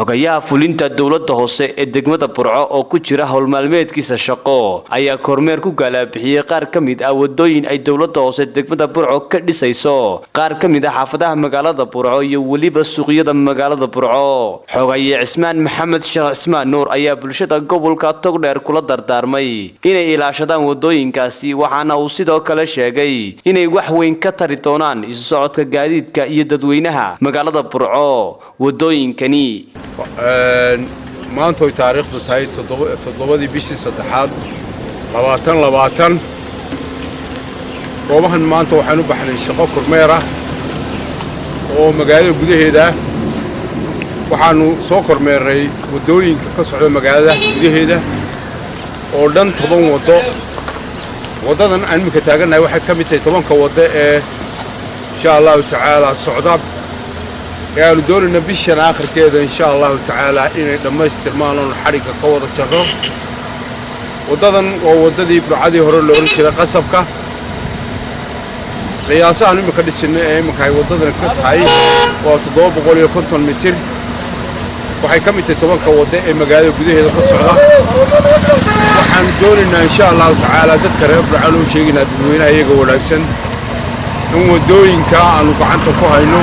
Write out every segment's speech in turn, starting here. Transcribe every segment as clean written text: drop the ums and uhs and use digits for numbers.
xogayaha fulinta dawladda hoose ee degmada Burco oo ku jira hawl maalmeedkiisa shaqo ayaa kormeer ku galaabixiyay qaar ka mid ah wadooyin ay dawladda hoose degmada Burco ka dhisayso qaar ka mid ah xaafadaha magaalada Burco iyo waliba suuqyada magaalada Burco xogayaha Cismaan Maxamed Sheekh Cismaan Nuur ayaa bulshada gobolka Togdheer kula dardaarmay inay ilaashadaan wadooyinkaasi waxaana uu sidoo kale sheegay inay wax weyn ka tari doonaan isu socodka gaadiidka iyo dadweynaha magaalada Burco wadooyinkani maanta ay taariikhdu tahay 7 bishii saddexaad 2020 goobahan maanta waxaan u baxnay shaqo kormeer ah oo magaalada gudaheeda waxaanu soo kormeeray wadooyinka ka socda magaalada gudaheeda oo dhan 10 wado wadadan aan imika taaganahay waxay ka mid tahay 10ka wado ee insha Allah taala socda يعني دورنا بيشان آخر كذا إن شاء الله تعالى إن لما يستلمانون حركة قوة الشرق وضدي بعدي هرول لون شلا قصبك قياسا أنا مكدي السنة مكاي وضدنا كنت هاي وتضوب بقولي كنت المتر وحي كم تتوقع قوة مجال جديه هذا قصة وحن دورنا إن شاء الله تعالى تذكر يبرعلو شيء ندوينا يجوا لكن هم دوين كأنو كعنتو كهينو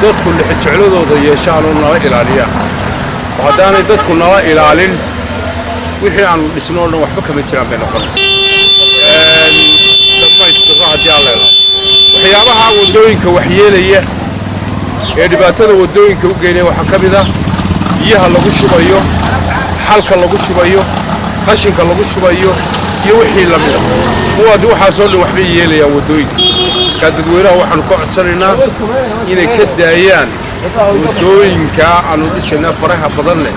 dadku lixjecladooda yeeshaan oo nala ilaaliya waxaanay dadku nala ilaalin wixii aan dhisno oo waxba kama jiraan been noqonaysa waxyaabaha wadooyinka waxyeelaya ee dhibaatada wadooyinka u geynay waxa kamid ah biyaha lagu shubayo xalka lagu shubayo qashinka lagu shubayo iyo wixii la mid ah waxa soo dhan waxba yeelaya wadooyinka dadweynaha waxaan ku codsanaynaa inay ka daayaan wadooyinka aanu dhisnaa faraha badan leh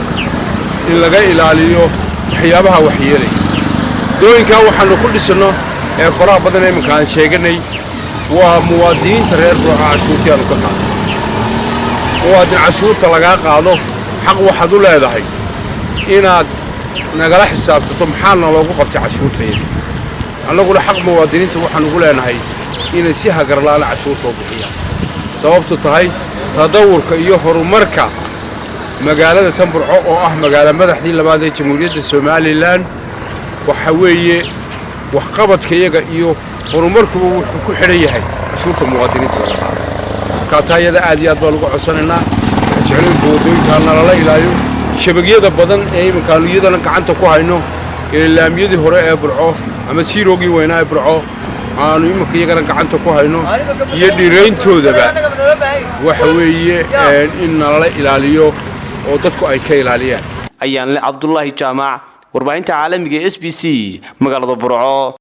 in laga ilaaliyo waxyaabaha waxyeelaya wadooyinka waxaanu ku dhisno ee faraha badan ee markaan sheeganay waa muwaadiniinta reer Burco cashuurta ka qaado muwaadin cashuurta laga qaado xaq waxaad u leedahay inaad nagala xisaabtato maxaana loogu qabtay cashuurteeda anaguna xaq muwaadiniinta waxaan ugu leenahay inay si hagarlaala cashuurta u bixiyaan sababtu tahay tadawurka iyo horumarka magaalada Burco oo ah magaalada madaxdii labaad ee Jamhuuriyadda Soomaaliland waxa weeye wax qabadka iyaga iyo horumarku wuxuu ku xiran yahay cashuurta muwaadiniinta ka taayada aad iyo aad baa lagu codsanaynaa jeclayinka wadooyinka nala ilaaliyo shabagyada badan ee imkaaniyadana gacanta ku hayno ilaamiyadii hore ee Burco ama siiroogi weynaa ee Burco aanu imika iyagana gacanta ku hayno iyo dhireyntoodaba waxa weeye in nala ilaaliyo oo dadku ay ka ilaaliyaan ayaan Cabdullaahi Jaamac warbaahinta caalamiga SBC magaalada Burco.